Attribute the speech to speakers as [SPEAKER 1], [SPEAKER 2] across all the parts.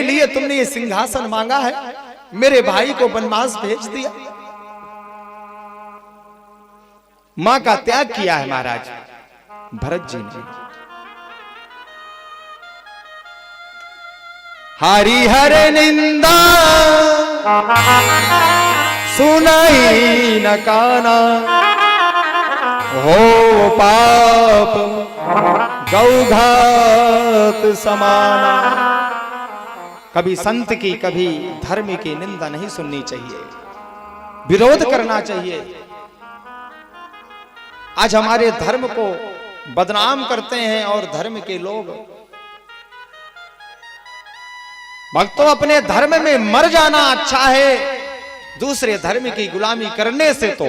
[SPEAKER 1] लिए तुमने ये सिंहासन मांगा है, मेरे भाई को वनवास भेज दिया। मां का त्याग किया है महाराज भरत जी ने। हरिहर निंदा सुनाई न काना, हो पाप गौघात समाना। कभी संत की कभी धर्म की निंदा नहीं सुननी चाहिए, विरोध करना चाहिए। आज हमारे धर्म को बदनाम करते हैं और धर्म के लोग। भक्तों, अपने धर्म में मर जाना अच्छा है, दूसरे धर्म की गुलामी करने से तो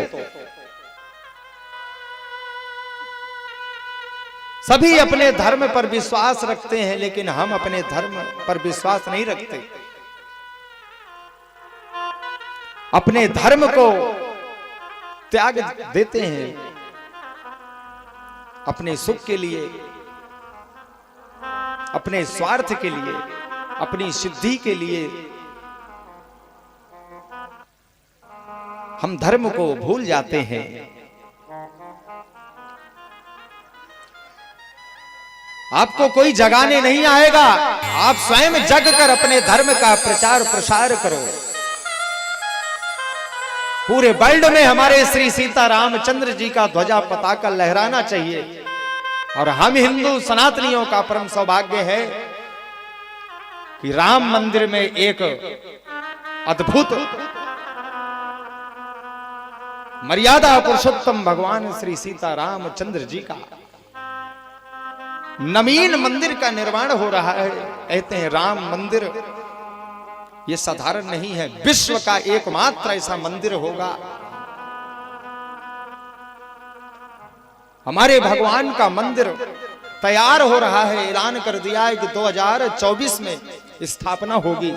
[SPEAKER 1] सभी अपने धर्म पर विश्वास रखते हैं, लेकिन हम अपने धर्म पर विश्वास नहीं रखते। अपने धर्म को त्याग देते हैं अपने सुख के लिए, अपने स्वार्थ के लिए, अपनी सिद्धि के लिए। हम धर्म को भूल जाते हैं। आपको कोई जगाने नहीं आएगा, आप स्वयं जग कर अपने धर्म का प्रचार प्रसार करो। पूरे वर्ल्ड में हमारे श्री सीता रामचंद्र जी का ध्वजा पताका लहराना चाहिए। और हम हिंदू सनातनियों का परम सौभाग्य है कि राम मंदिर में एक अद्भुत मर्यादा पुरुषोत्तम भगवान श्री सीता रामचंद्र जी का नवीन मंदिर का निर्माण हो रहा है। कहते हैं राम मंदिर ये साधारण नहीं है, विश्व का एकमात्र ऐसा मंदिर होगा। हमारे भगवान का मंदिर तैयार हो रहा है, ऐलान कर दिया है कि 2024 में स्थापना होगी।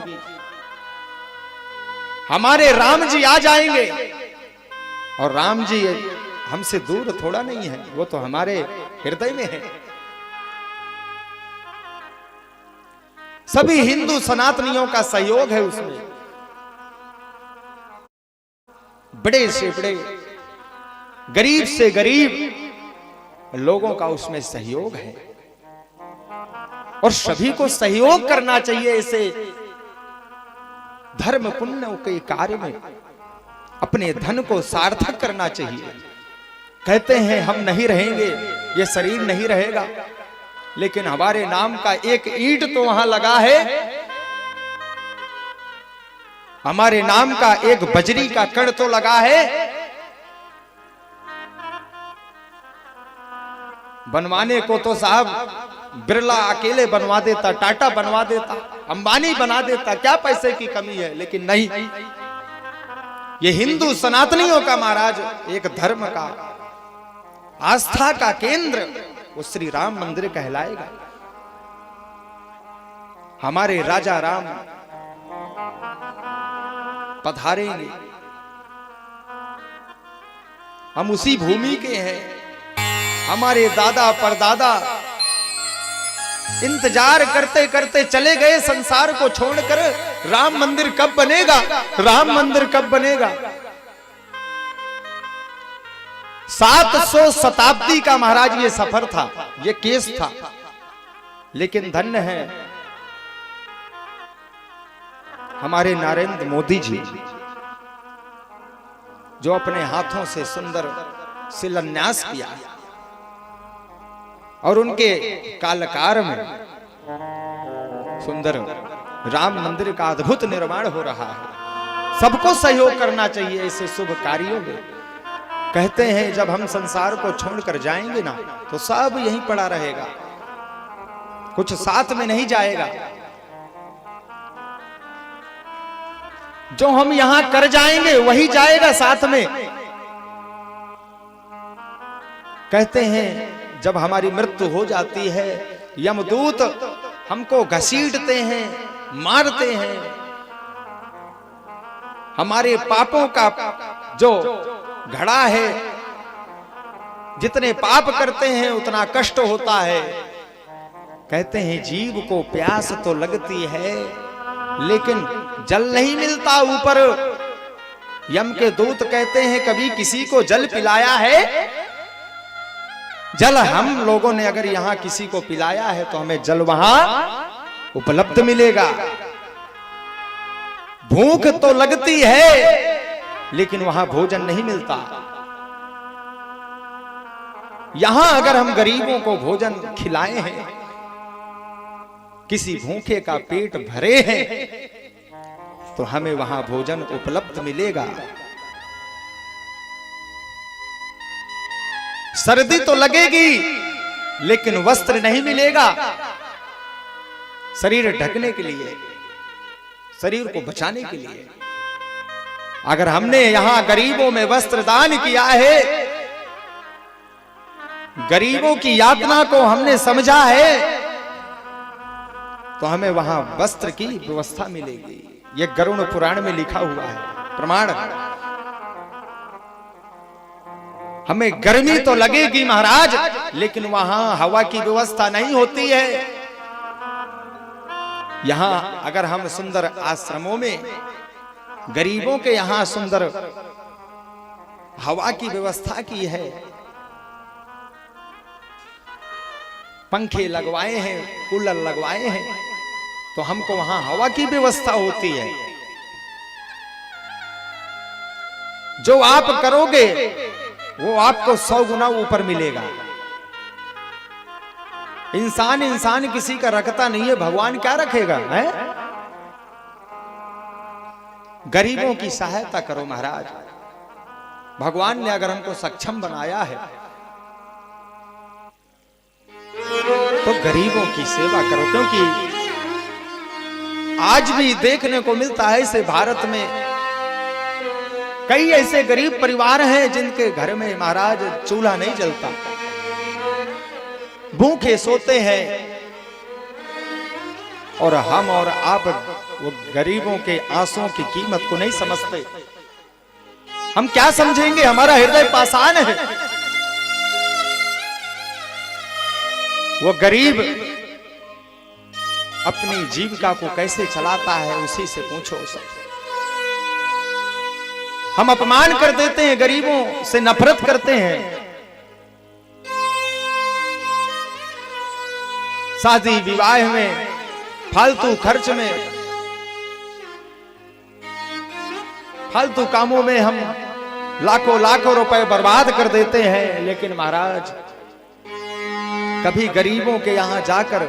[SPEAKER 1] हमारे राम जी आ जाएंगे, और राम जी हमसे दूर थोड़ा नहीं है, वो तो हमारे हृदय में है। सभी हिंदू सनातनियों का सहयोग है उसमें, बड़े से बड़े, गरीब से गरीब लोगों का उसमें सहयोग है। और सभी को सहयोग करना चाहिए ऐसे धर्म पुण्य के कार्य में। अपने धन को सार्थक करना चाहिए। कहते हैं हम नहीं रहेंगे, ये शरीर नहीं रहेगा, लेकिन हमारे नाम का एक ईंट तो वहां लगा है, हमारे नाम का एक बजरी का कण तो लगा है। बनवाने को तो साहब बिरला अकेले बनवा देता, टाटा बनवा देता, अंबानी बना देता, क्या पैसे की कमी है। लेकिन नहीं, ये हिंदू सनातनियों का महाराज एक धर्म का, आस्था का केंद्र वो श्री राम मंदिर कहलाएगा। हमारे राजा राम पधारेंगे, हम उसी भूमि के हैं। हमारे दादा परदादा इंतजार करते करते चले गए संसार को छोड़कर। राम मंदिर कब बनेगा, राम मंदिर कब बनेगा। 700 शताब्दी का महाराज ये सफर था, ये केस था। लेकिन धन्य है हमारे नरेंद्र मोदी जी, जो अपने हाथों से सुंदर शिलान्यास किया, और उनके कालकार में सुंदर राम मंदिर का अद्भुत निर्माण हो रहा है। सबको सहयोग करना चाहिए ऐसे शुभ कार्यों में। कहते हैं जब हम संसार को छोड़कर जाएंगे ना, तो सब यहीं पड़ा रहेगा, कुछ साथ में नहीं जाएगा। जो हम यहां कर जाएंगे वही जाएगा साथ में। कहते हैं जब हमारी मृत्यु हो जाती है, यमदूत हमको घसीटते हैं, मारते हैं। हमारे पापों का जो घड़ा है, जितने पाप करते हैं उतना कष्ट होता है। कहते हैं जीव को प्यास तो लगती है, लेकिन जल नहीं मिलता। ऊपर यम के दूत कहते हैं कभी किसी को जल पिलाया है? जल हम लोगों ने अगर यहां किसी को पिलाया है तो हमें जल वहां उपलब्ध मिलेगा। भूख तो लगती है लेकिन वहां भोजन नहीं मिलता। यहां अगर हम गरीबों को भोजन खिलाए हैं, किसी भूखे का पेट भरे हैं, तो हमें वहां भोजन उपलब्ध मिलेगा। सर्दी तो लगेगी लेकिन वस्त्र नहीं मिलेगा। शरीर ढकने के लिए, शरीर को बचाने के लिए अगर हमने यहां गरीबों में वस्त्र दान किया है, गरीबों की यातना को हमने समझा है, तो हमें वहां वस्त्र की व्यवस्था मिलेगी। यह गरुड़ पुराण में लिखा हुआ है, प्रमाण। हमें गर्मी तो लगेगी महाराज, लेकिन वहां हवा की व्यवस्था नहीं होती है। यहां अगर हम सुंदर आश्रमों में गरीबों के यहां सुंदर हवा की व्यवस्था की है, पंखे लगवाए हैं, कूलर लगवाए हैं, तो हमको वहां हवा की व्यवस्था होती है। जो आप करोगे वो आपको 100 गुना ऊपर मिलेगा। इंसान किसी का रखता नहीं है, भगवान क्या रखेगा है? गरीबों की सहायता करो महाराज। भगवान ने अगर हमको सक्षम बनाया है तो गरीबों की सेवा करो, क्योंकि आज भी देखने को मिलता है इसे भारत में कई ऐसे गरीब परिवार हैं जिनके घर में महाराज चूल्हा नहीं जलता, भूखे सोते हैं। और हम और आप वो गरीबों के आंसुओं की कीमत को नहीं समझते। हम क्या समझेंगे? हमारा हृदय पाषाण है। वो गरीब अपनी जीविका को कैसे चलाता है उसी से पूछो सब। हम अपमान कर देते हैं, गरीबों से नफरत करते हैं। शादी विवाह में, फालतू खर्च में, फालतू कामों में हम लाखों लाखों रुपए बर्बाद कर देते हैं। लेकिन महाराज कभी गरीबों के यहां जाकर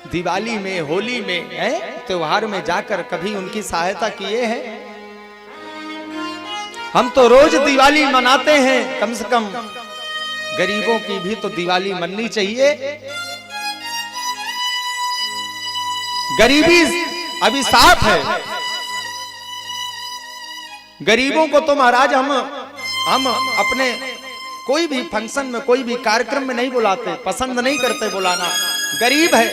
[SPEAKER 1] दिवाली में, होली में, त्योहार में जाकर कभी उनकी सहायता किए हैं? हम तो रोज दिवाली मनाते हैं, कम से कम गरीबों की भी तो दिवाली मननी चाहिए। गरीबी अभिशाप है। गरीबों को तो महाराज हम अपने कोई भी फंक्शन में, कोई भी कार्यक्रम में नहीं बुलाते, पसंद नहीं करते बुलाना। गरीब है,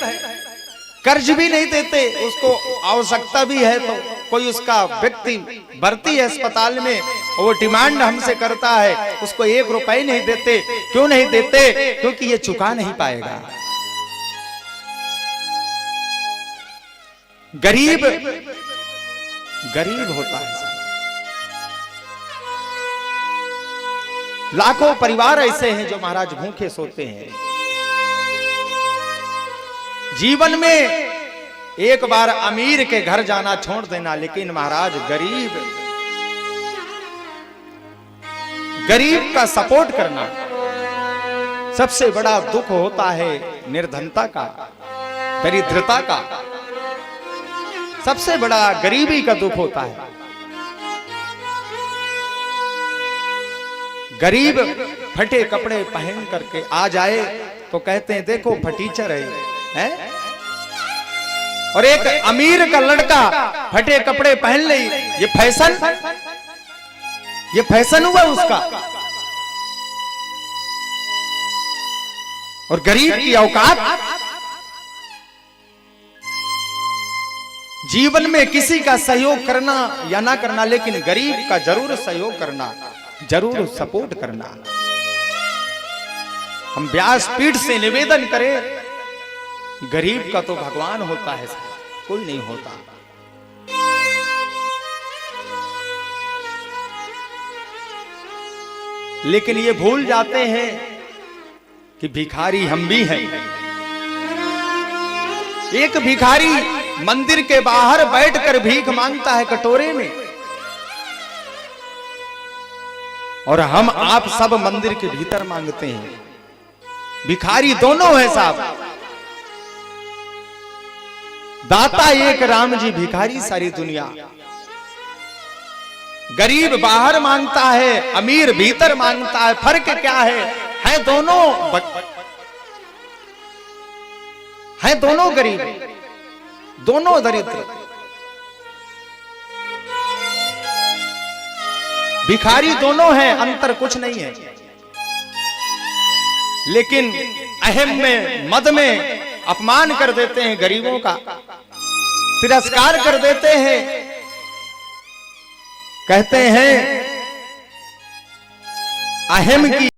[SPEAKER 1] कर्ज भी नहीं देते, उसको आवश्यकता भी है तो कोई उसका व्यक्ति भर्ती है अस्पताल में, वो डिमांड हमसे करता है, उसको 1 रुपए नहीं देते। क्यों नहीं देते? क्योंकि ये चुका नहीं पाएगा। गरीब गरीब होता है। लाखों परिवार ऐसे हैं जो महाराज भूखे सोते हैं। जीवन में एक बार अमीर के घर जाना छोड़ देना, लेकिन महाराज गरीब का सपोर्ट करना सबसे बड़ा दुख होता है। निर्धनता का, दरिद्रता का सबसे बड़ा गरीबी का दुख होता है। गरीब फटे कपड़े पहन करके आ जाए तो कहते हैं देखो फटीचर है? और एक अमीर का लड़का फटे कपड़े पहन ले, ये फैशन हुआ उसका। और गरीब की औकात। जीवन में किसी का सहयोग करना या ना करना, लेकिन गरीब का जरूर सहयोग करना, जरूर सपोर्ट करना। हम व्यासपीठ से निवेदन करें गरीब का तो भगवान होता है, कोई नहीं होता। लेकिन ये भूल जाते हैं कि भिखारी हम भी हैं। एक भिखारी मंदिर के बाहर बैठकर भीख मांगता है कटोरे में, और हम आप सब मंदिर के भीतर मांगते हैं। भिखारी दोनों है साहब, दाता एक राम जी, भिखारी सारी दुनिया। गरीब बाहर मांगता है, अमीर भीतर मांगता है। फर्क क्या है दोनों है दोनों गरीब, दोनों दरिद्र। भिखारी दोनों हैं, अंतर कुछ नहीं है। लेकिन अहम में, मद में अपमान कर देते हैं गरीबों का, तिरस्कार कर देते हैं। कहते हैं अहम की